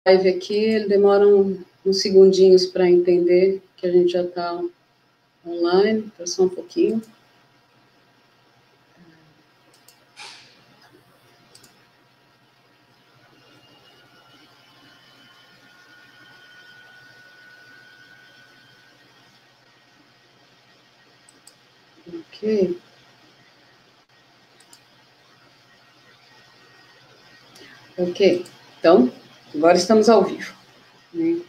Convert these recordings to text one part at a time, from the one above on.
live aqui, ele demora uns segundinhos para entender que a gente já está online, então só um pouquinho. Ok. Ok, então, agora estamos ao vivo. Né?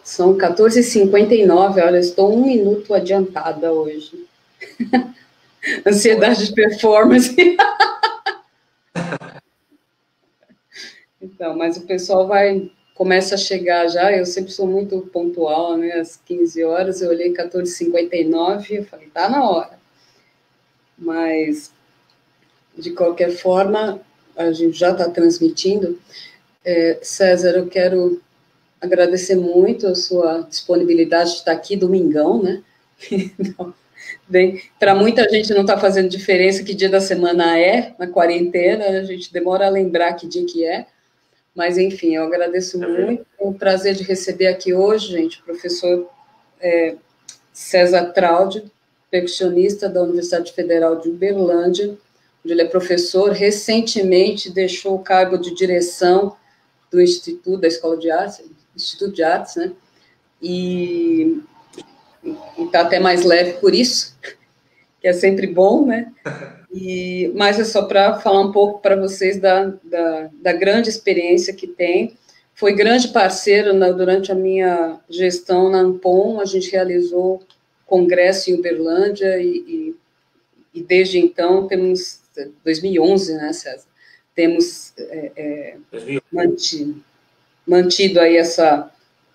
São 14h59, olha, estou 1 minuto adiantada hoje. Ansiedade de performance. Então, mas o pessoal começa a chegar já, eu sempre sou muito pontual, né, às 15 horas, eu olhei 14h59, eu falei, tá na hora. Mas, de qualquer forma, a gente já está transmitindo. César, eu quero agradecer muito a sua disponibilidade de estar aqui domingão, né? Então, para muita gente não está fazendo diferença que dia da semana é, na quarentena, a gente demora a lembrar que dia que é, mas enfim, eu agradeço muito, é um prazer de receber aqui hoje, gente, o professor César Traude, percussionista da Universidade Federal de Uberlândia, onde ele é professor, recentemente deixou o cargo de direção do Instituto, da Escola de Artes, Instituto de Artes, né? E está até mais leve por isso, que é sempre bom, né? Mas é só para falar um pouco para vocês da grande experiência que tem. Foi grande parceiro durante a minha gestão na Ampom, a gente realizou congresso em Uberlândia e desde então temos, 2011, né, César? Temos mantido aí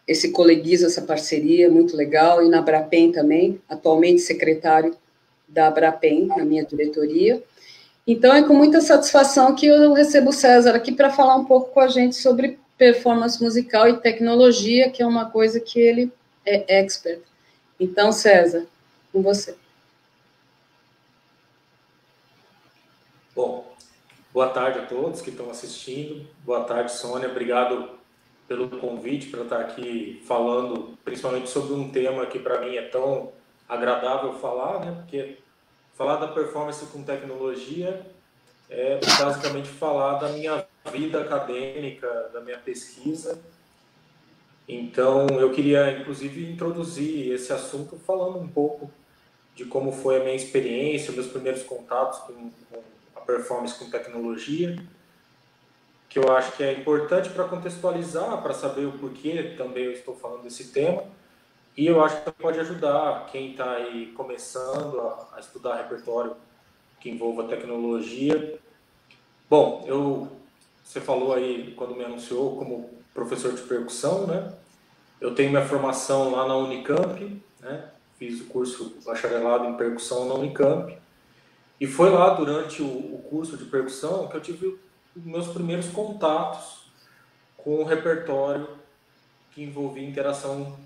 esse coleguismo, essa parceria muito legal, e na Abrapem também, atualmente secretário da Abrapem, na minha diretoria. Então, é com muita satisfação que eu recebo o César aqui para falar um pouco com a gente sobre performance musical e tecnologia, que é uma coisa que ele é expert. Então, César, com você. Bom, boa tarde a todos que estão assistindo. Boa tarde, Sônia. Obrigado pelo convite para estar aqui falando, principalmente sobre um tema que para mim é tão agradável falar, né? Porque falar da performance com tecnologia é basicamente falar da minha vida acadêmica, da minha pesquisa. Então, eu queria, inclusive, introduzir esse assunto falando um pouco de como foi a minha experiência, meus primeiros contatos com a performance com tecnologia, que eu acho que é importante para contextualizar, para saber o porquê também eu estou falando desse tema. E eu acho que pode ajudar quem está aí começando a estudar repertório que envolva tecnologia. Bom, você falou aí, quando me anunciou, como professor de percussão, né? Eu tenho minha formação lá na Unicamp, né? Fiz o curso bacharelado em percussão na Unicamp. E foi lá, durante o curso de percussão, que eu tive meus primeiros contatos com o repertório que envolvia interação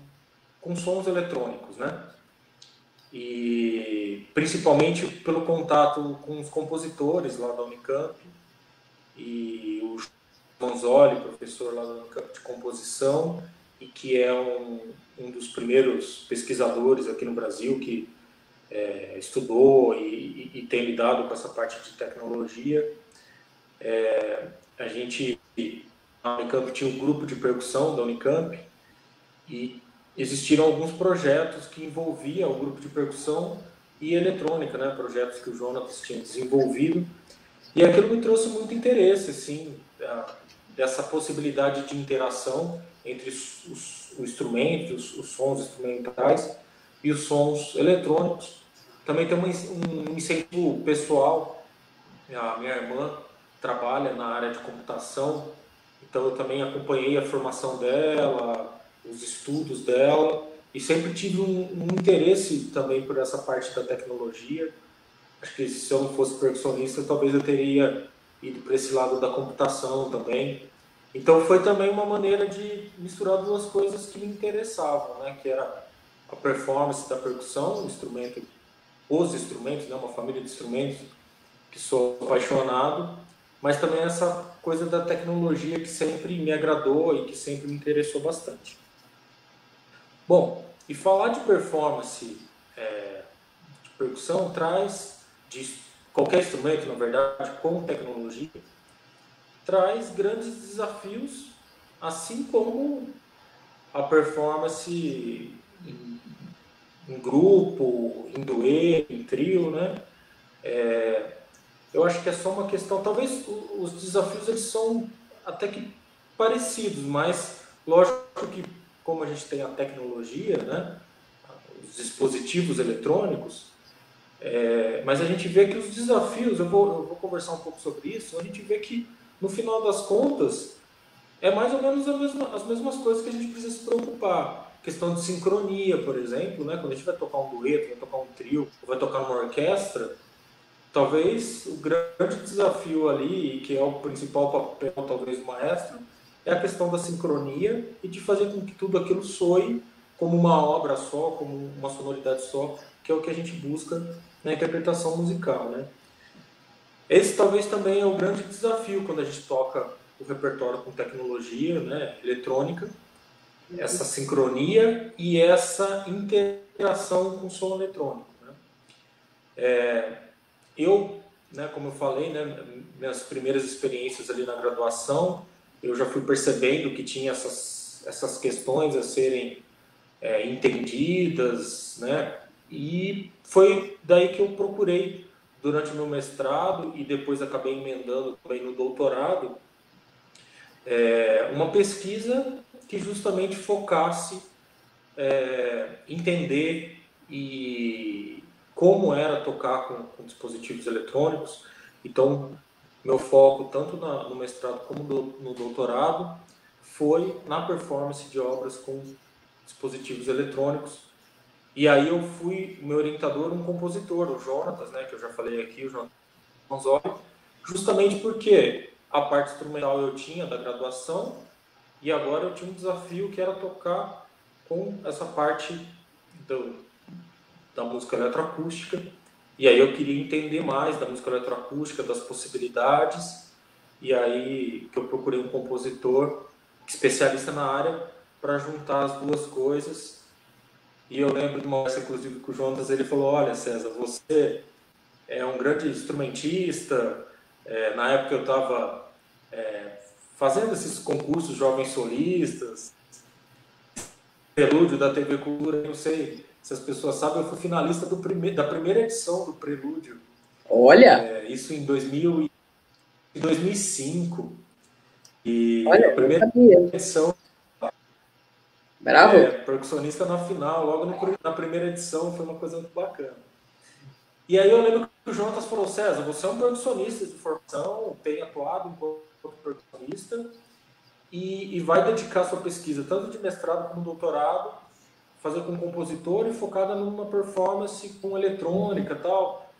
com sons eletrônicos, né? E principalmente pelo contato com os compositores lá da Unicamp, e o Manzoli, professor lá da Unicamp de composição, e que é um dos primeiros pesquisadores aqui no Brasil que estudou e tem lidado com essa parte de tecnologia. A gente, na Unicamp, tinha um grupo de percussão da Unicamp e existiram alguns projetos que envolviam o grupo de percussão e eletrônica, né? Projetos que o Jonas tinha desenvolvido, e aquilo me trouxe muito interesse, assim, dessa possibilidade de interação entre os instrumentos, os sons instrumentais e os sons eletrônicos. Também tem um incentivo pessoal. A minha irmã trabalha na área de computação, então eu também acompanhei a formação dela, os estudos dela, e sempre tive um interesse também por essa parte da tecnologia. Acho que se eu não fosse percussionista, talvez eu teria ido para esse lado da computação também. Então foi também uma maneira de misturar duas coisas que me interessavam, né? Que era a performance da percussão, os instrumentos, né? Uma família de instrumentos que sou apaixonado, mas também essa coisa da tecnologia que sempre me agradou e que sempre me interessou bastante. Bom, e falar de performance de percussão traz, de qualquer instrumento, na verdade, com tecnologia, traz grandes desafios, assim como a performance em grupo, em dueto, em trio, né? Eu acho que é só uma questão, talvez os desafios eles são até que parecidos, mas lógico que como a gente tem a tecnologia, né, os dispositivos eletrônicos, mas a gente vê que os desafios, eu vou conversar um pouco sobre isso, a gente vê que no final das contas é mais ou menos as mesmas coisas que a gente precisa se preocupar. Questão de sincronia, por exemplo, né, quando a gente vai tocar um dueto, vai tocar um trio, vai tocar numa orquestra, talvez o grande desafio ali, que é o principal papel talvez do maestro, é a questão da sincronia e de fazer com que tudo aquilo soe como uma obra só, como uma sonoridade só, que é o que a gente busca na interpretação musical, né? Esse talvez também é o grande desafio quando a gente toca o repertório com tecnologia, né, eletrônica, essa sincronia e essa interação com o som eletrônico, né? Eu, né, como eu falei, né, minhas primeiras experiências ali na graduação, eu já fui percebendo que tinha essas questões a serem entendidas, né, e foi daí que eu procurei, durante o meu mestrado, e depois acabei emendando também no doutorado, uma pesquisa que justamente focasse entender e como era tocar com dispositivos eletrônicos. Então, meu foco, tanto no mestrado como no doutorado, foi na performance de obras com dispositivos eletrônicos. E aí eu fui, meu orientador, um compositor, o Jonatas, né, que eu já falei aqui, o Jonatas Manzoli, justamente porque a parte instrumental eu tinha da graduação e agora eu tinha um desafio que era tocar com essa parte da música eletroacústica. E aí eu queria entender mais da música eletroacústica, das possibilidades. E aí que eu procurei um compositor especialista na área para juntar as duas coisas. E eu lembro de uma conversa, inclusive, com o Jonas, ele falou: olha, César, você é um grande instrumentista. Na época eu estava fazendo esses concursos jovens solistas, Prelúdio da TV Cultura, não sei se as pessoas sabem, eu fui finalista da primeira edição do Prelúdio. Olha! Isso em 2005. E Olha, a primeira edição, bravo! percussionista na final, logo na primeira edição, foi uma coisa muito bacana. E aí eu lembro que o Jonas falou: César, você é um percussionista de formação, tem atuado enquanto percussionista, e vai dedicar sua pesquisa, tanto de mestrado como doutorado, fazer com compositor e focada numa performance com eletrônica e tal.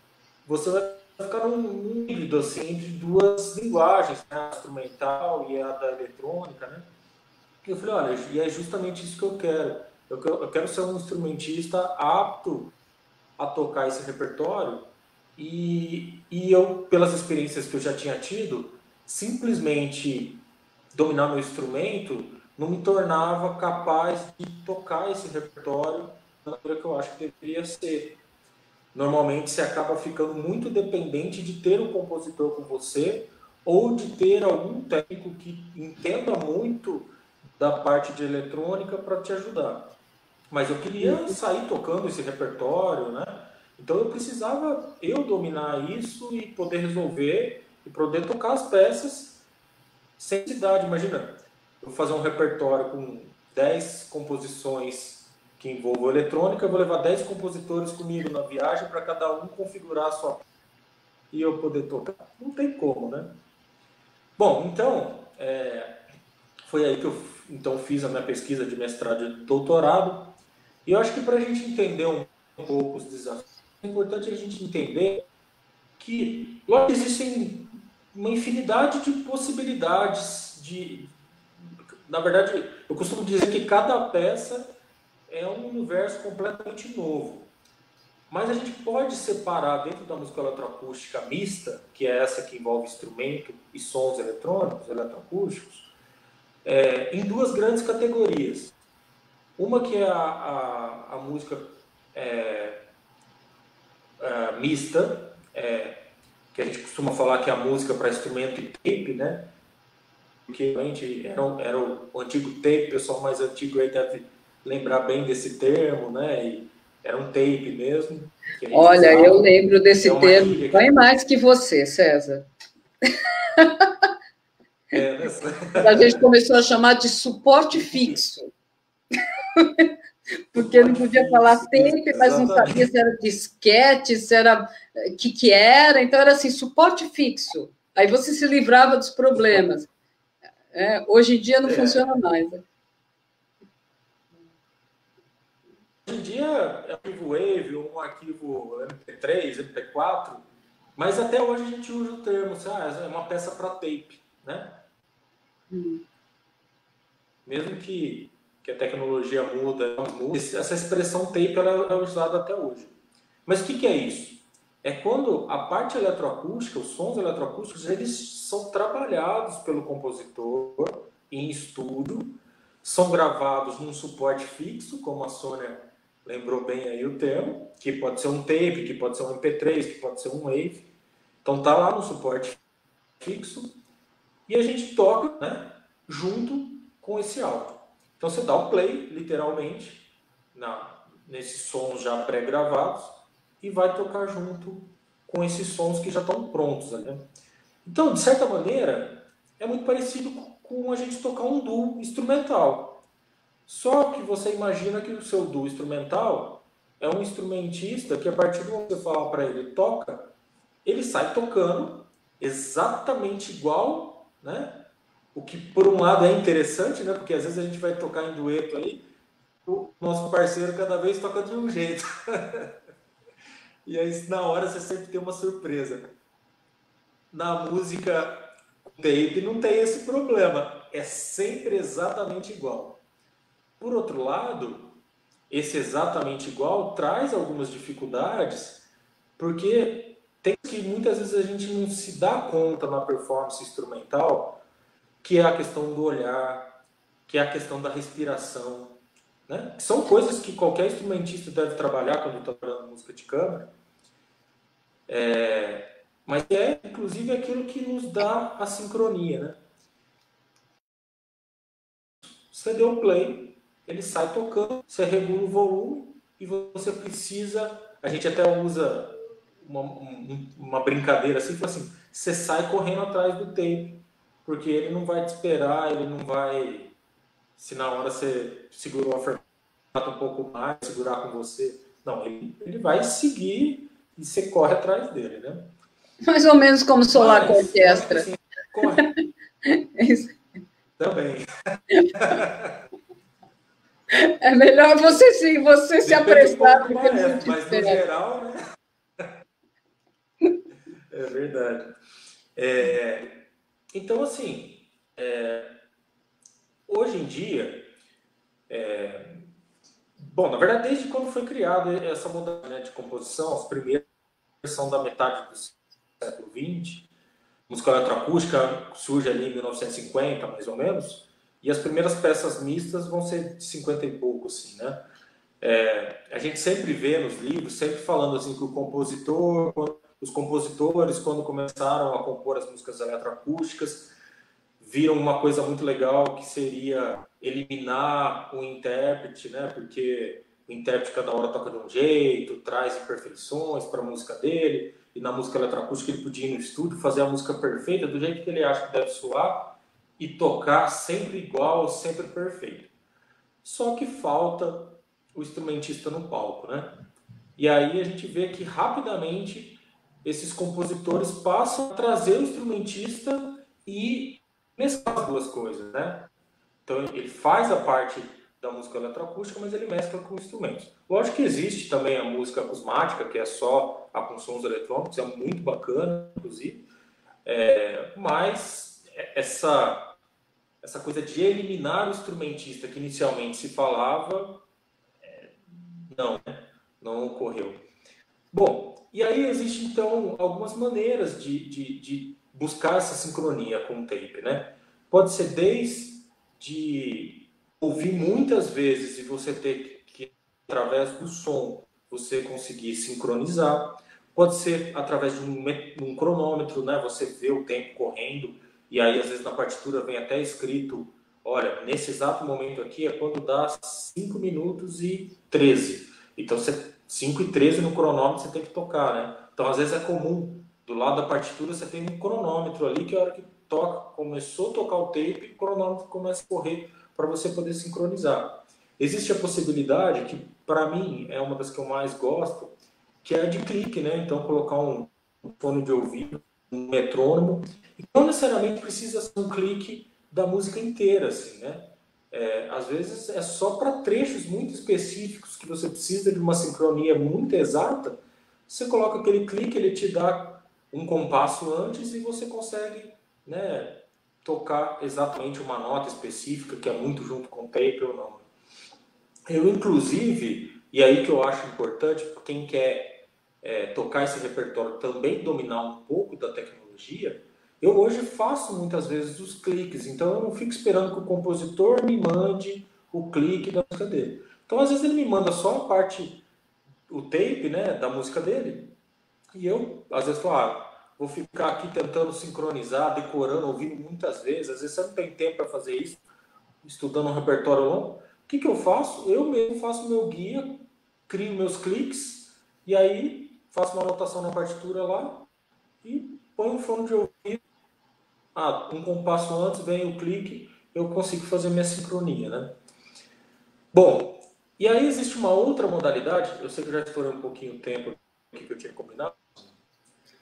Você vai ficar num híbrido assim, entre duas linguagens, né? A instrumental e a da eletrônica, né? E eu falei: olha, e é justamente isso que eu quero. Eu quero ser um instrumentista apto a tocar esse repertório e eu, pelas experiências que eu já tinha tido, simplesmente dominar meu instrumento não me tornava capaz de tocar esse repertório da maneira que eu acho que deveria ser. Normalmente você acaba ficando muito dependente de ter um compositor com você ou de ter algum técnico que entenda muito da parte de eletrônica para te ajudar. Mas eu queria sair tocando esse repertório, né? Então eu precisava dominar isso e poder resolver e poder tocar as peças sem necessidade. Imagina, eu vou fazer um repertório com 10 composições que envolvam eletrônica, eu vou levar 10 compositores comigo na viagem para cada um configurar a sua e eu poder tocar. Não tem como, né? Bom, então, foi aí que eu então, fiz a minha pesquisa de mestrado e doutorado. E eu acho que para a gente entender um pouco os desafios, é importante a gente entender que logo existem uma infinidade de possibilidades na verdade, eu costumo dizer que cada peça é um universo completamente novo. Mas a gente pode separar dentro da música eletroacústica mista, que é essa que envolve instrumento e sons eletrônicos, eletroacústicos, em duas grandes categorias. Uma que é a música mista, que a gente costuma falar que é a música para instrumento e tape, né? Porque realmente era o antigo tape, o pessoal mais antigo aí deve lembrar bem desse termo, né? E era um tape mesmo, que a gente Olha, usava. eu lembro É desse uma termo gíria bem que... mais que você, César. Nessa... A gente começou a chamar de suporte fixo, porque não Suporte podia falar fixo, tape, mas não sabia exatamente. se era disquete, se era que era, então era assim, suporte fixo. Aí você se livrava dos Suporte, problemas. Hoje em dia não é, funciona mais. hoje em dia é um arquivo Wave ou um arquivo MP3, MP4, mas até hoje a gente usa o termo, é uma peça para tape, né? Mesmo que a tecnologia muda, essa expressão tape ela é usada até hoje. Mas o que é isso? É quando a parte eletroacústica, os sons eletroacústicos, eles são trabalhados pelo compositor em estúdio, são gravados num suporte fixo, como a Sônia lembrou bem aí o termo, que pode ser um tape, que pode ser um MP3, que pode ser um wave. Então tá lá no suporte fixo e a gente toca, né, junto com esse áudio. Então você dá o play, literalmente, nesses sons já pré-gravados e vai tocar junto com esses sons que já estão prontos. Né? Então, de certa maneira, é muito parecido com a gente tocar um duo instrumental. Só que você imagina que o seu duo instrumental é um instrumentista que, a partir do momento que você falar para ele toca, ele sai tocando exatamente igual, né? O que, por um lado, é interessante, né? Porque às vezes a gente vai tocar em dueto aí, o nosso parceiro cada vez toca de um jeito. E aí, na hora, você sempre tem uma surpresa. Na música tape não tem esse problema. É sempre exatamente igual. Por outro lado, esse exatamente igual traz algumas dificuldades, porque tem que muitas vezes a gente não se dá conta na performance instrumental, que é a questão do olhar, que é a questão da respiração, né? São coisas que qualquer instrumentista deve trabalhar quando está trabalhando música de câmara, mas é inclusive aquilo que nos dá a sincronia, né? Você deu play, ele sai tocando, você regula o volume e você precisa. A gente até usa uma brincadeira assim, assim, você sai correndo atrás do tape, porque ele não vai te esperar, ele não vai. Se na hora você segurou a ferramenta um pouco mais, segurar com você. Não, ele vai seguir e você corre atrás dele, né? Mais ou menos como solar com Mas eu acho que orquestra. assim, corre também. É melhor você se Depende um pouco apressar do do que eles não maestro, te mas no esperam. geral, né? É verdade. Então, assim, hoje em dia, bom, na verdade, desde quando foi criada essa modalidade, né, de composição, as primeiras são da metade do século XX, música eletroacústica surge ali em 1950, mais ou menos, e as primeiras peças mistas vão ser de 50 e pouco, assim, né? A gente sempre vê nos livros, sempre falando assim que os compositores, quando começaram a compor as músicas eletroacústicas, viram uma coisa muito legal que seria eliminar o intérprete, né? Porque o intérprete cada hora toca de um jeito, traz imperfeições para a música dele, e na música eletroacústica ele podia ir no estúdio fazer a música perfeita do jeito que ele acha que deve soar e tocar sempre igual, sempre perfeito. Só que falta o instrumentista no palco, né? E aí a gente vê que rapidamente esses compositores passam a trazer o instrumentista e mesclar as duas coisas, né? Então ele faz a parte da música eletroacústica, mas ele mescla com instrumentos. Lógico que existe também a música acusmática, que é só a com sons eletrônicos, é muito bacana, inclusive, mas essa coisa de eliminar o instrumentista que inicialmente se falava, não, né? Não ocorreu. Bom, e aí existe então algumas maneiras de buscar essa sincronia com o tape, né? Pode ser desde ouvir muitas vezes e você ter que, através do som, você conseguir sincronizar. Pode ser através de um cronômetro, né? Você vê o tempo correndo e aí às vezes na partitura vem até escrito, olha, nesse exato momento aqui é quando dá 5 minutos e 13. Então, 5 e 13 no cronômetro você tem que tocar, né? Então, às vezes é comum, do lado da partitura você tem um cronômetro ali, que a hora que toca, começou a tocar o tape, o cronômetro começa a correr para você poder sincronizar. Existe a possibilidade, que para mim é uma das que eu mais gosto, que é a de clique, né? Então, colocar um fone de ouvido, um metrônomo, e não necessariamente precisa ser um clique da música inteira, assim, né? Às vezes é só para trechos muito específicos que você precisa de uma sincronia muito exata. Você coloca aquele clique, ele te dá um compasso antes e você consegue, né, tocar exatamente uma nota específica que é muito junto com o tape ou não. Eu, inclusive, e aí que eu acho importante, para quem quer tocar esse repertório, também dominar um pouco da tecnologia, eu hoje faço muitas vezes os cliques, então eu não fico esperando que o compositor me mande o clique da música dele. Então, às vezes, ele me manda só a parte, o tape, né, da música dele, e eu, às vezes, falo, vou ficar aqui tentando sincronizar, decorando, ouvindo muitas vezes, às vezes você não tem tempo para fazer isso, estudando um repertório longo. O que eu faço? Eu mesmo faço meu guia, crio meus cliques, e aí faço uma anotação na partitura lá, e põe um fone de ouvido, um compasso antes, vem o clique, eu consigo fazer minha sincronia, né? Bom, e aí existe uma outra modalidade, eu sei que eu já estourei um pouquinho o tempo aqui que eu tinha combinado,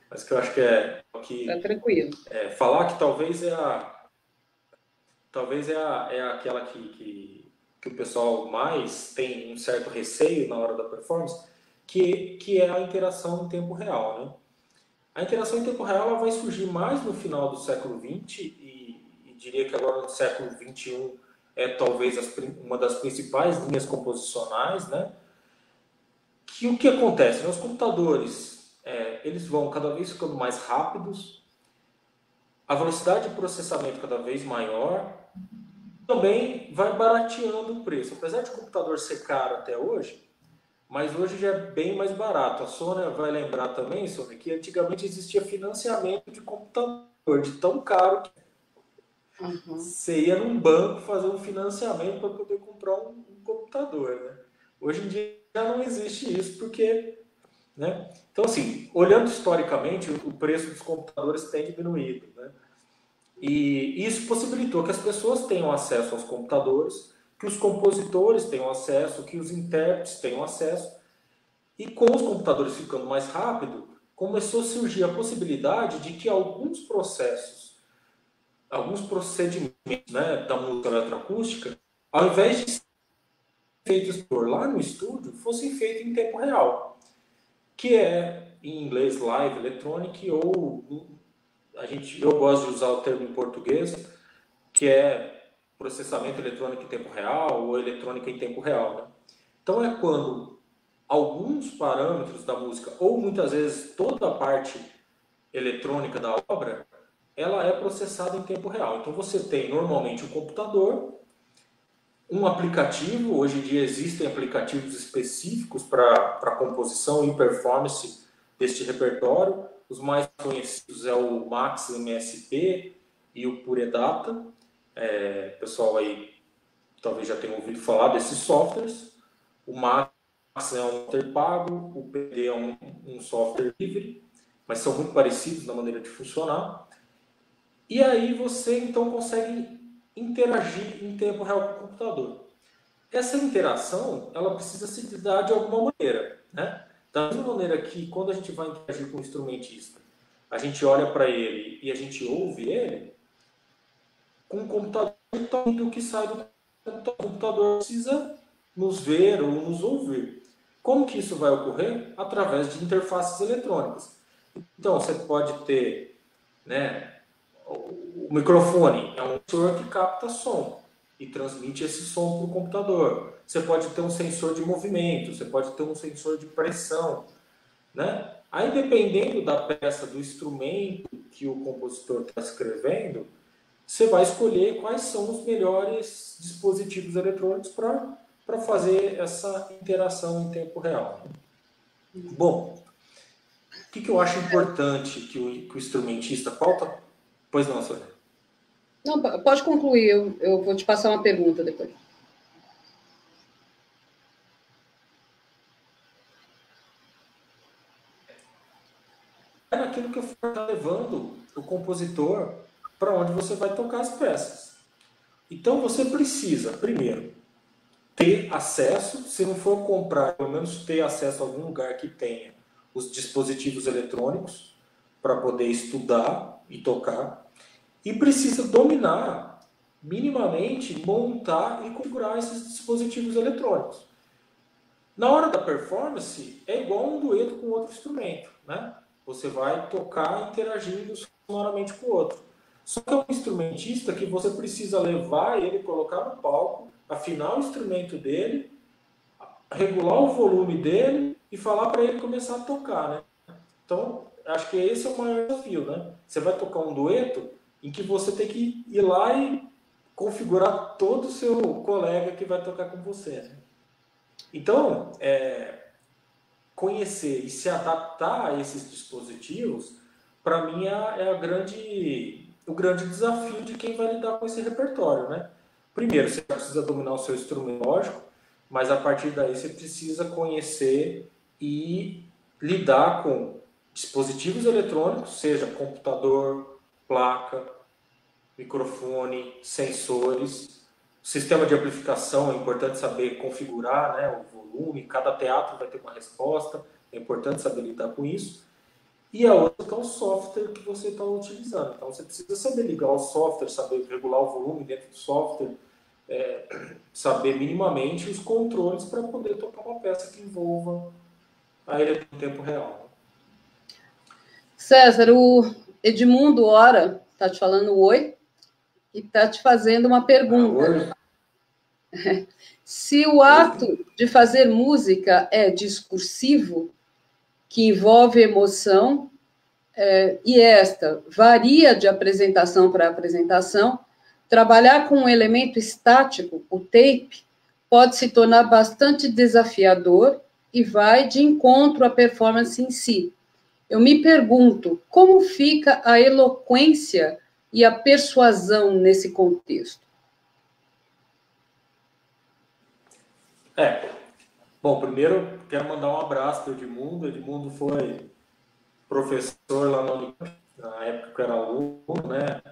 mas que eu acho que Tá tranquilo. falar que talvez é aquela que o pessoal mais tem um certo receio na hora da performance, que é a interação em tempo real, né? A interação em tempo real ela vai surgir mais no final do século XX e diria que agora no século XXI é talvez uma das principais linhas composicionais, né? Que o que acontece? Né? Os computadores eles vão cada vez ficando mais rápidos, a velocidade de processamento cada vez maior, também vai barateando o preço. Apesar de o computador ser caro até hoje, mas hoje já é bem mais barato. A Sônia vai lembrar também, Sônia, que antigamente existia financiamento de computador, de tão caro que você ia num banco fazer um financiamento para poder comprar um computador, né? Hoje em dia já não existe isso, porque, né? Então, assim, olhando historicamente, o preço dos computadores tem diminuído, né? E isso possibilitou que as pessoas tenham acesso aos computadores, que os compositores tenham acesso, que os intérpretes tenham acesso. E com os computadores ficando mais rápido, começou a surgir a possibilidade de que alguns processos, alguns procedimentos, né, da música eletroacústica, ao invés de serem feitos por lá no estúdio, fossem feitos em tempo real, que é em inglês live electronic ou eu gosto de usar o termo em português, que é processamento eletrônico em tempo real ou eletrônica em tempo real, né? Então é quando alguns parâmetros da música, ou muitas vezes toda a parte eletrônica da obra, ela é processada em tempo real. Então você tem normalmente um computador, um aplicativo, hoje em dia existem aplicativos específicos para composição e performance deste repertório. Os mais conhecidos é o Max MSP e o Puredata. O pessoal aí talvez já tenha ouvido falar desses softwares. O Max é um software pago, o PD é um software livre, mas são muito parecidos na maneira de funcionar. E aí você então consegue interagir em tempo real com o computador. Essa interação, ela precisa se dar de alguma maneira, né? Da mesma maneira que quando a gente vai interagir com o instrumentista, a gente olha para ele e a gente ouve ele, com o computador, o que sai do computador, o computador precisa nos ver ou nos ouvir. Como que isso vai ocorrer? Através de interfaces eletrônicas. Então, você pode ter, né, o microfone é um sensor que capta som e transmite esse som para o computador. Você pode ter um sensor de movimento, você pode ter um sensor de pressão. né? Aí, dependendo da peça, do instrumento que o compositor está escrevendo, você vai escolher quais são os melhores dispositivos eletrônicos para fazer essa interação em tempo real. Bom, o que eu acho importante que o instrumentista... Falta... Pois não, Sônia. Não, pode concluir, eu vou te passar uma pergunta depois. É naquilo que eu for levando o compositor para onde você vai tocar as peças. Então você precisa, primeiro, ter acesso, se não for comprar, pelo menos ter acesso a algum lugar que tenha os dispositivos eletrônicos para poder estudar e tocar. E precisa dominar, minimamente, montar e configurar esses dispositivos eletrônicos. Na hora da performance, é igual um dueto com outro instrumento, né? Você vai tocar interagindo sonoramente com o outro. Só que é um instrumentista que você precisa levar ele, colocar no palco, afinar o instrumento dele, regular o volume dele e falar para ele começar a tocar, né? Então, acho que esse é o maior desafio, né? Você vai tocar um dueto em que você tem que ir lá e configurar todo o seu colega que vai tocar com você, né? Então, conhecer e se adaptar a esses dispositivos, para mim o grande desafio de quem vai lidar com esse repertório, né? Primeiro, você precisa dominar o seu instrumento, lógico, mas a partir daí você precisa conhecer e lidar com dispositivos eletrônicos, seja computador, placa, microfone, sensores, sistema de amplificação. É importante saber configurar, né, o volume, cada teatro vai ter uma resposta, é importante saber lidar com isso. E a outra é o software que você está utilizando. Então você precisa saber ligar o software, saber regular o volume dentro do software, saber minimamente os controles para poder tocar uma peça que envolva a ele no tempo real. César, o Edmundo Ora está te falando oi e está te fazendo uma pergunta. Se o ato de fazer música é discursivo, que envolve emoção, e esta varia de apresentação para apresentação, trabalhar com um elemento estático, o tape, pode se tornar bastante desafiador e vai de encontro à performance em si. Eu me pergunto, como fica a eloquência e a persuasão nesse contexto? Bom, primeiro quero mandar um abraço para o Edmundo. Edmundo foi professor lá na Unicamp, na época que eu era aluno, né?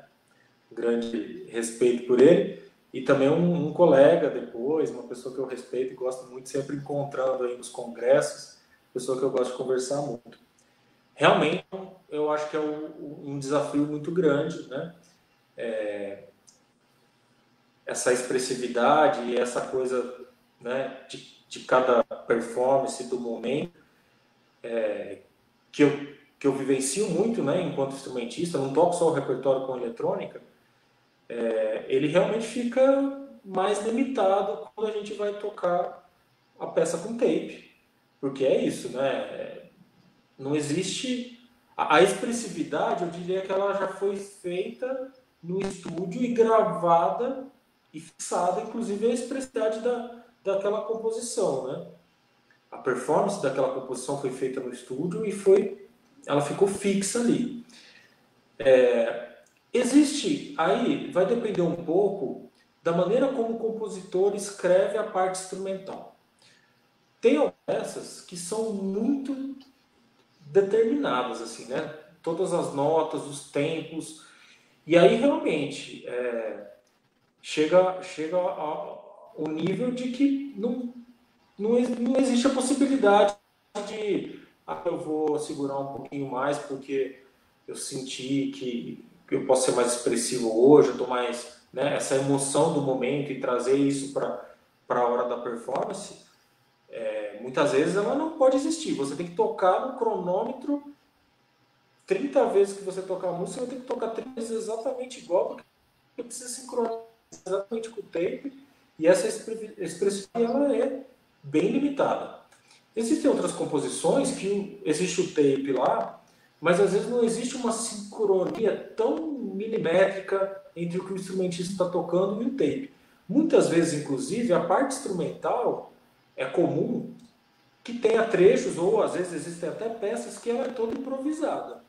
Grande respeito por ele. E também um colega depois, uma pessoa que eu respeito e gosto muito, sempre encontrando aí nos congressos, pessoa que eu gosto de conversar muito. Realmente, eu acho que é um desafio muito grande, né? Essa expressividade e essa coisa, né, de cada performance do momento, que eu vivencio muito, né, enquanto instrumentista, não toco só o repertório com eletrônica, ele realmente fica mais limitado quando a gente vai tocar a peça com tape, porque é isso, né? Não existe a expressividade, eu diria que ela já foi feita no estúdio e gravada e fixada, inclusive a expressividade daquela composição, né? A performance daquela composição foi feita no estúdio e ela ficou fixa ali. Existe, aí vai depender um pouco da maneira como o compositor escreve a parte instrumental. Tem peças que são muito determinadas, assim, né? Todas as notas, os tempos, e aí realmente chega ao nível de que não existe a possibilidade de eu vou segurar um pouquinho mais porque eu senti que eu posso ser mais expressivo hoje, eu tô mais, né, essa emoção do momento e trazer isso para a hora da performance, muitas vezes ela não pode existir. Você tem que tocar no cronômetro 30 vezes que você tocar a música, você vai ter que tocar 30 vezes exatamente igual, porque precisa sincronizar exatamente com o tape, e essa expressividade ela é bem limitada. Existem outras composições que existe o tape lá, mas às vezes não existe uma sincronia tão milimétrica entre o que o instrumentista está tocando e o tape. Muitas vezes, inclusive, a parte instrumental é comum que tenha trechos, ou às vezes existem até peças que ela é toda improvisada.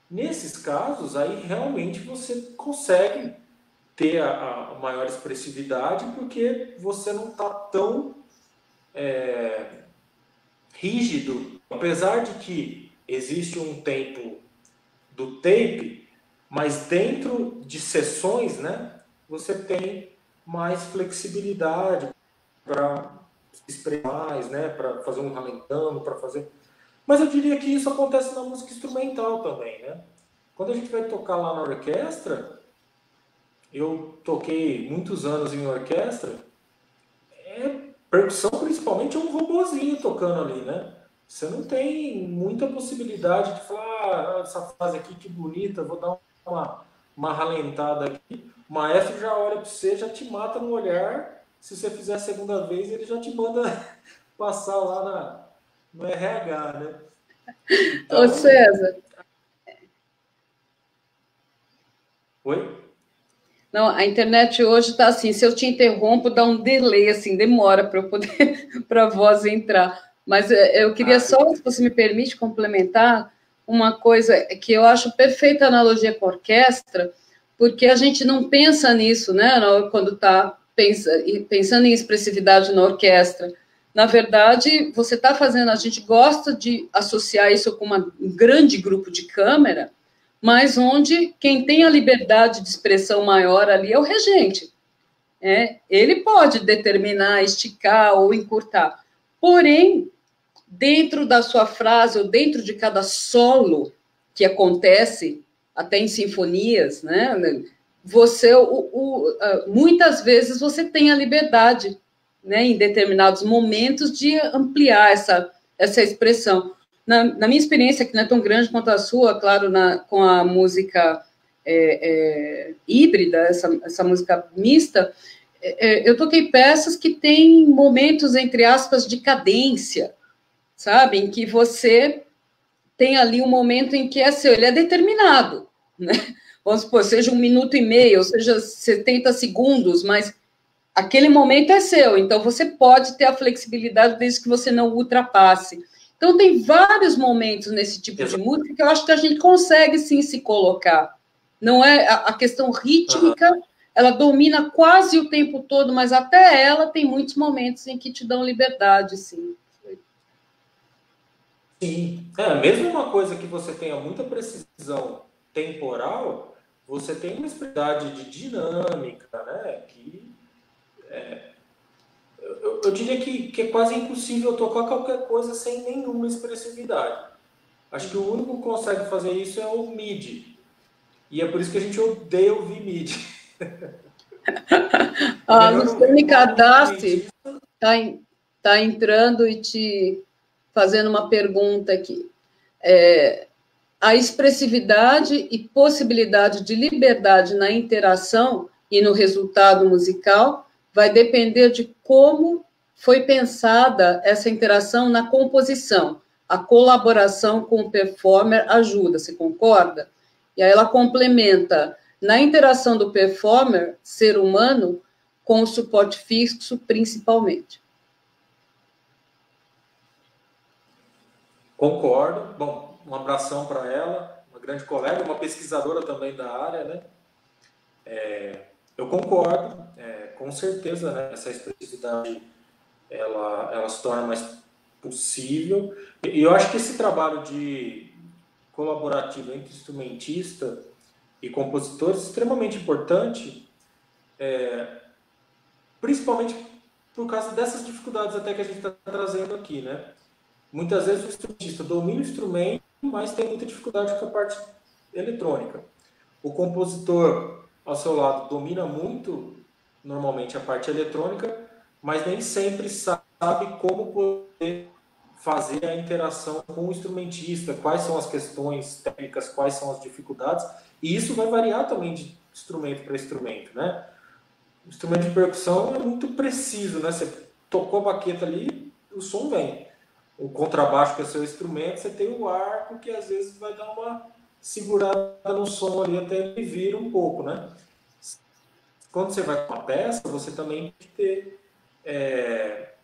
Nesses casos, aí realmente você consegue ter a maior expressividade, porque você não está tão rígido, apesar de que existe um tempo do tape, mas dentro de sessões, né, você tem mais flexibilidade para se expressar mais, né, para fazer um ralentando, para fazer. Mas eu diria que isso acontece na música instrumental também, né? Quando a gente vai tocar lá na orquestra, eu toquei muitos anos em orquestra, percussão principalmente é um robozinho tocando ali, né? Você não tem muita possibilidade de falar, essa frase aqui que bonita, vou dar uma ralentada aqui. O maestro já olha para você, já te mata no olhar. Se você fizer a segunda vez, ele já te manda passar lá no RH, né? Então... Ô César. Oi? Não, a internet hoje está assim, se eu te interrompo, dá um delay, assim, demora para eu poder, para a voz entrar. Mas eu queria só, se você me permite, complementar uma coisa que eu acho perfeita analogia com a orquestra, porque a gente não pensa nisso, né, quando está pensando em expressividade na orquestra. Na verdade, você está fazendo, a gente gosta de associar isso com um grande grupo de câmara, mas onde quem tem a liberdade de expressão maior ali é o regente. Ele pode determinar, esticar ou encurtar. Porém, dentro da sua frase ou dentro de cada solo que acontece, até em sinfonias, né, você, muitas vezes você tem a liberdade, né, em determinados momentos, de ampliar essa expressão. Na minha experiência, que não é tão grande quanto a sua, claro, com a música híbrida, essa música mista, eu toquei peças que têm momentos, entre aspas, de cadência, sabe? Em que você tem ali um momento em que é seu, ele é determinado, né? Vamos supor, seja 1 minuto e meio, ou seja 70 segundos, mas aquele momento é seu, então você pode ter a flexibilidade desde que você não ultrapasse. Então, tem vários momentos nesse tipo de música que eu acho que a gente consegue, sim, se colocar. Não é a questão rítmica, ela domina quase o tempo todo, mas até ela tem muitos momentos em que te dão liberdade, sim. Sim. Mesmo uma coisa que você tenha muita precisão temporal, você tem uma especialidade de dinâmica, né? Eu diria que é quase impossível tocar qualquer coisa sem nenhuma expressividade. Acho que o único que consegue fazer isso é o MIDI. E é por isso que a gente odeia ouvir MIDI. Luciane Cadastre está entrando e te fazendo uma pergunta aqui. A expressividade e possibilidade de liberdade na interação e no resultado musical vai depender de como foi pensada essa interação na composição. A colaboração com o performer ajuda, você concorda? E aí ela complementa, na interação do performer, ser humano, com o suporte fixo, principalmente. Concordo. Bom, um abração para ela, uma grande colega, uma pesquisadora também da área, né? Eu concordo, com certeza, né? Essa expressividade ela se torna mais possível. E eu acho que esse trabalho de colaborativo entre instrumentista e compositor é extremamente importante, principalmente por causa dessas dificuldades até que a gente está trazendo aqui, né? Muitas vezes o instrumentista domina o instrumento, mas tem muita dificuldade com a parte eletrônica. O compositor, ao seu lado, domina muito, normalmente, a parte eletrônica, mas nem sempre sabe como poder fazer a interação com o instrumentista, quais são as questões técnicas, quais são as dificuldades, e isso vai variar também de instrumento para instrumento, né? O instrumento de percussão é muito preciso, né? Você tocou a baqueta ali, o som vem. o contrabaixo, que é o seu instrumento, você tem o arco, que às vezes vai dar uma segurada no som ali até ele vir um pouco, né? Quando você vai com uma peça, você também tem que ter...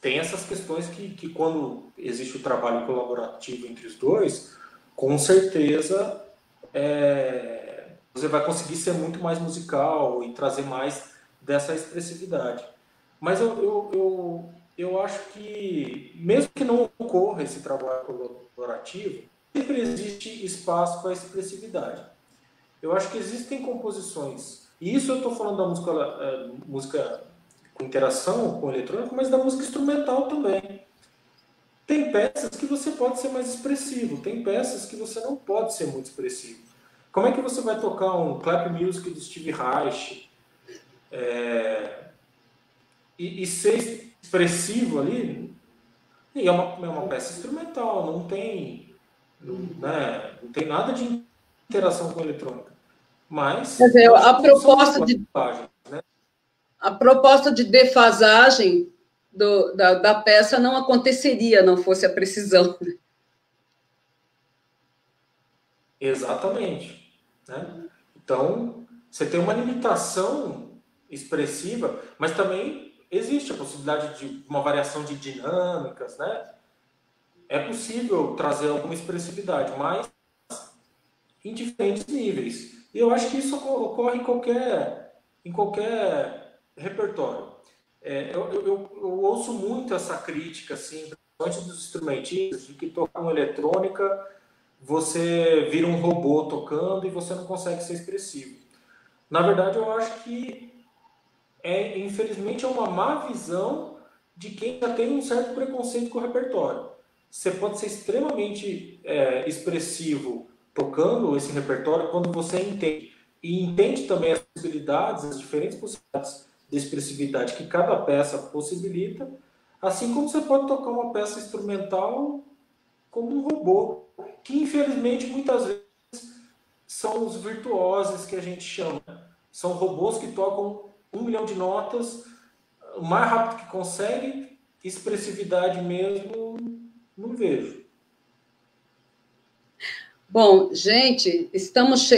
tem essas questões que quando existe o trabalho colaborativo entre os dois, com certeza você vai conseguir ser muito mais musical e trazer mais dessa expressividade. Mas eu acho que, mesmo que não ocorra esse trabalho colaborativo, sempre existe espaço para expressividade. Eu acho que existem composições, e isso eu estou falando da música com interação com eletrônico, mas da música instrumental também. Tem peças que você pode ser mais expressivo, tem peças que você não pode ser muito expressivo. Como é que você vai tocar um clap music do Steve Reich e ser expressivo ali? E é uma peça instrumental, não tem nada de interação com eletrônica. Mas quer dizer, a proposta de defasagem da peça não aconteceria, não fosse a precisão. Exatamente. Né? Então, você tem uma limitação expressiva, mas também existe a possibilidade de uma variação de dinâmicas, né? É possível trazer alguma expressividade, mas em diferentes níveis. E eu acho que isso ocorre em qualquer repertório. Eu ouço muito essa crítica, assim, principalmente dos instrumentistas, de que tocam eletrônica, você vira um robô tocando e você não consegue ser expressivo. Na verdade, eu acho que, infelizmente, é uma má visão de quem já tem um certo preconceito com o repertório. Você pode ser extremamente expressivo tocando esse repertório quando você entende. E entende também as possibilidades, as diferentes possibilidades de expressividade que cada peça possibilita, assim como você pode tocar uma peça instrumental como um robô, que infelizmente muitas vezes são os virtuosos que a gente chama. São robôs que tocam 1 milhão de notas o mais rápido que consegue, expressividade mesmo, não vejo. Bom, gente, estamos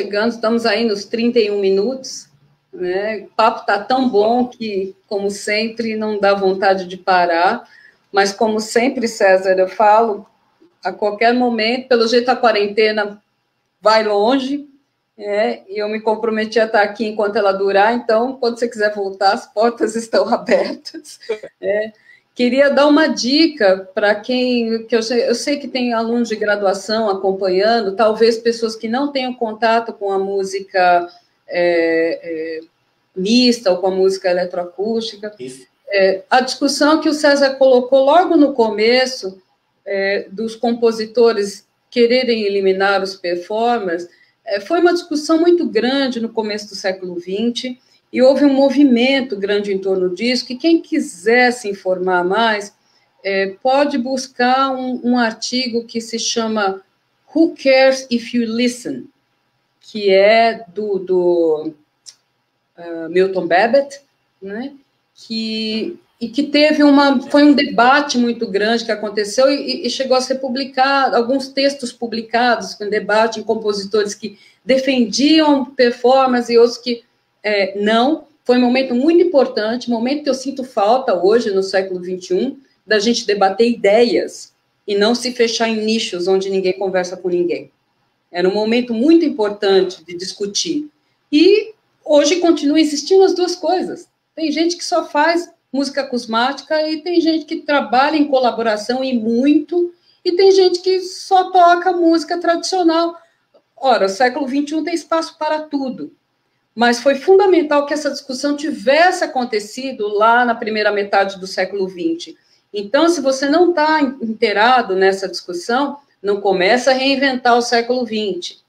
aí nos 31 minutos, né? O papo está tão bom que, como sempre, não dá vontade de parar, mas como sempre, César, eu falo, a qualquer momento, pelo jeito a quarentena vai longe, e eu me comprometi a estar aqui enquanto ela durar, então, quando você quiser voltar, as portas estão abertas. Queria dar uma dica para quem, eu sei que tem alunos de graduação acompanhando, talvez pessoas que não tenham contato com a música mista ou com a música eletroacústica. A discussão que o César colocou logo no começo, dos compositores quererem eliminar os performers, foi uma discussão muito grande no começo do século XX, e houve um movimento grande em torno disso, que quem quiser se informar mais, pode buscar um artigo que se chama Who Cares If You Listen?, que é do Milton Babbitt, né? que foi um debate muito grande que aconteceu e chegou a ser publicado, alguns textos publicados com debate em compositores que defendiam performance e outros que não. Foi um momento muito importante, um momento que eu sinto falta hoje, no século XXI, da gente debater ideias e não se fechar em nichos onde ninguém conversa com ninguém. Era um momento muito importante de discutir. E hoje continua existindo as duas coisas. Tem gente que só faz música acusmática e tem gente que trabalha em colaboração e muito, e tem gente que só toca música tradicional. Ora, o século XXI tem espaço para tudo, mas foi fundamental que essa discussão tivesse acontecido lá na primeira metade do século XX. Então, se você não está inteirado nessa discussão, não começa a reinventar o século XX.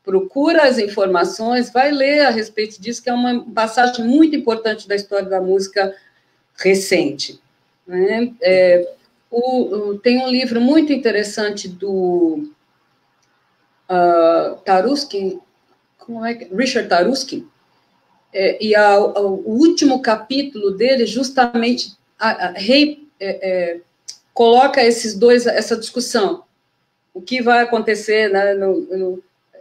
Procura as informações, vai ler a respeito disso, que é uma passagem muito importante da história da música recente. Né? Tem um livro muito interessante do Taruskin, Richard Taruskin, e o último capítulo dele justamente coloca essa discussão. O que vai acontecer, né,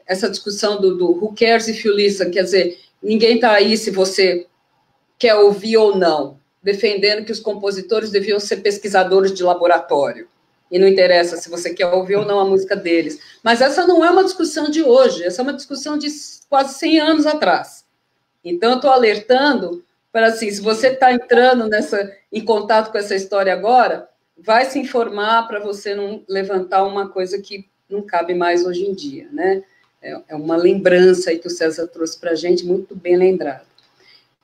essa discussão do who cares if you listen, quer dizer, ninguém está aí se você quer ouvir ou não, defendendo que os compositores deviam ser pesquisadores de laboratório, e não interessa se você quer ouvir ou não a música deles. Mas essa não é uma discussão de hoje, essa é uma discussão de quase 100 anos atrás. Então, eu estou alertando para, assim, se você está entrando em contato com essa história agora, vai se informar para você não levantar uma coisa que não cabe mais hoje em dia, né? É uma lembrança aí que o César trouxe para a gente, muito bem lembrado.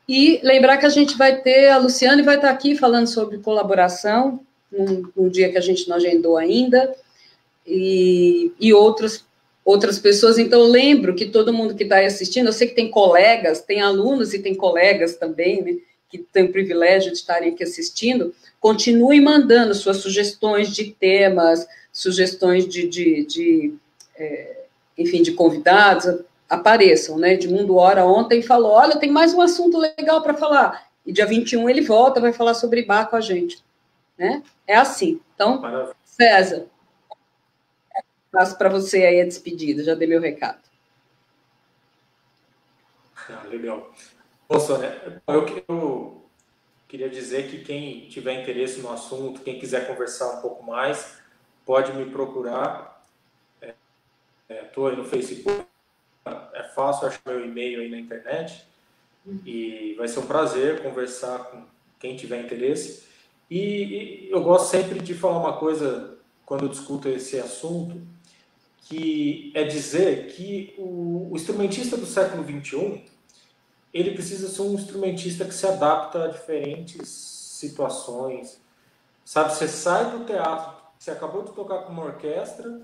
E lembrar que a gente vai ter, a Luciane vai estar aqui falando sobre colaboração, num dia que a gente não agendou ainda, e outras pessoas. Então, lembro que todo mundo que está aí assistindo, eu sei que tem colegas, tem alunos e tem colegas também, né, que têm o privilégio de estarem aqui assistindo, continuem mandando suas sugestões de temas, sugestões enfim, de convidados, apareçam, né? Edmundo Hora ontem falou, olha, tem mais um assunto legal para falar, e dia 21 ele volta, vai falar sobre Bach com a gente, né? É assim. Então, maravilha. César, passo para você aí a despedida, já dei meu recado. Legal. Bom, Sônia, eu queria dizer que quem tiver interesse no assunto, quem quiser conversar um pouco mais, pode me procurar. Estou aí no Facebook, é fácil achar meu e-mail aí na internet, e vai ser um prazer conversar com quem tiver interesse. E eu gosto sempre de falar uma coisa, quando eu discuto esse assunto, que é dizer que o instrumentista do século XXI, ele precisa ser um instrumentista que se adapta a diferentes situações. Sabe, você sai do teatro, você acabou de tocar com uma orquestra,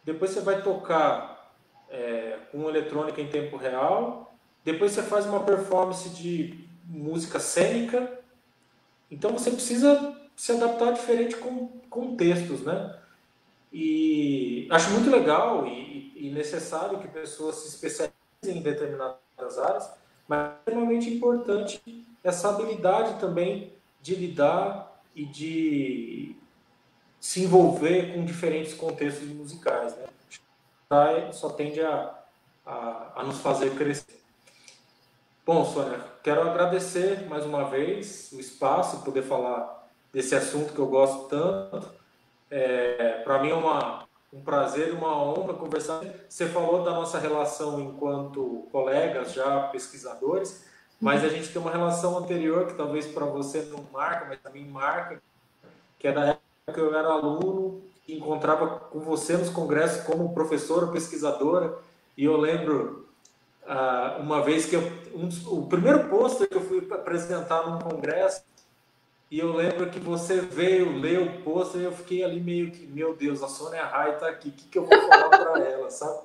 depois você vai tocar com eletrônica em tempo real, depois você faz uma performance de música cênica. Então você precisa se adaptar a diferentes contextos, né? E acho muito legal e necessário que pessoas se especializem em determinadas áreas, mas é extremamente importante essa habilidade também de lidar e de se envolver com diferentes contextos musicais, né? Só tende a nos fazer crescer. Bom, Sônia, quero agradecer mais uma vez o espaço, poder falar desse assunto que eu gosto tanto. Para mim é um prazer e uma honra conversar. Você falou da nossa relação enquanto colegas, já pesquisadores, mas a gente tem uma relação anterior que talvez para você não marca, mas para mim marca, que é da época que eu era aluno e encontrava com você nos congressos como professora, pesquisadora, e eu lembro uma vez que o primeiro pôster que eu fui apresentar num congresso, e eu lembro que você veio ler o pôster e eu fiquei ali meio que, meu Deus, a Sônia Rai está aqui, o que eu vou falar para ela, sabe?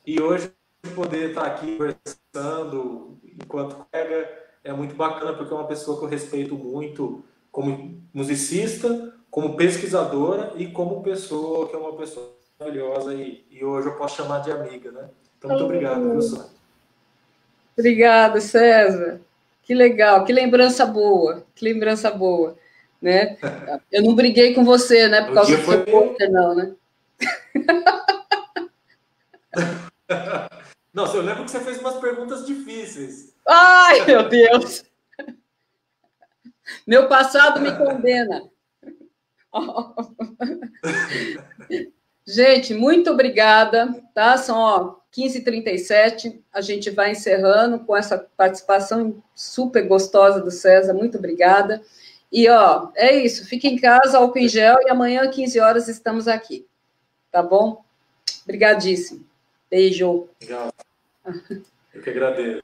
E hoje poder estar aqui conversando enquanto colega é muito bacana, porque é uma pessoa que eu respeito muito como musicista, como pesquisadora e como pessoa, que é uma pessoa maravilhosa e hoje eu posso chamar de amiga, né? Então, muito obrigado, viu, Sônia? Obrigada, César. Que legal, que lembrança boa, né? Eu não briguei com você, né, por causa do seu pôster, não, né? Nossa, eu lembro que você fez umas perguntas difíceis. Ai, meu Deus! Meu passado me condena. Gente, muito obrigada, tá? São 15h37, a gente vai encerrando com essa participação super gostosa do César, muito obrigada. E, é isso, fique em casa, álcool em gel, e amanhã, 15 horas, estamos aqui, tá bom? Obrigadíssimo. Beijo. Legal. Eu que agradeço.